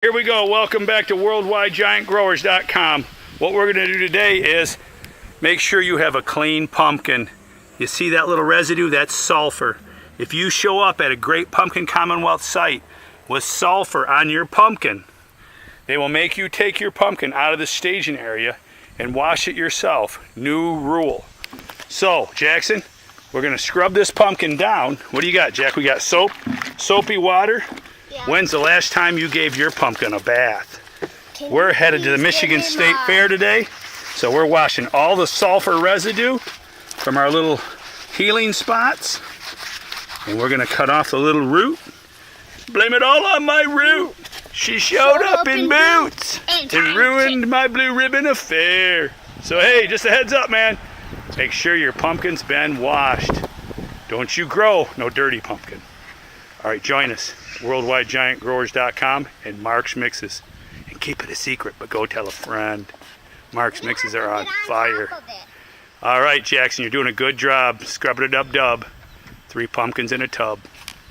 Here we go. Welcome back to WorldwideGiantGrowers.com. What we're going to do today is make sure you have a clean pumpkin. You see that little residue? That's sulfur. If you show up at a Great Pumpkin Commonwealth site with sulfur on your pumpkin, they will make you take your pumpkin out of the staging area and wash it yourself. New rule. So, Jackson, we're going to scrub this pumpkin down. What do you got, Jack? We got soap, soapy water. Yeah. When's the last time you gave your pumpkin a bath? We're headed to the Michigan State Fair today, so we're washing all the sulfur residue from our little healing spots, and we're going to cut off the little root. Blame it all on my root. She showed up in boots and ruined my blue ribbon affair. So hey, just a heads up, man. Make sure your pumpkin's been washed. Don't you grow no dirty pumpkin. All right, join us, WorldwideGiantGrowers.com and Mark's Mixes. And keep it a secret, but go tell a friend. Mark's Mixes are on fire. All right, Jackson, you're doing a good job. Scrubbing it up, dub. 3 pumpkins in a tub.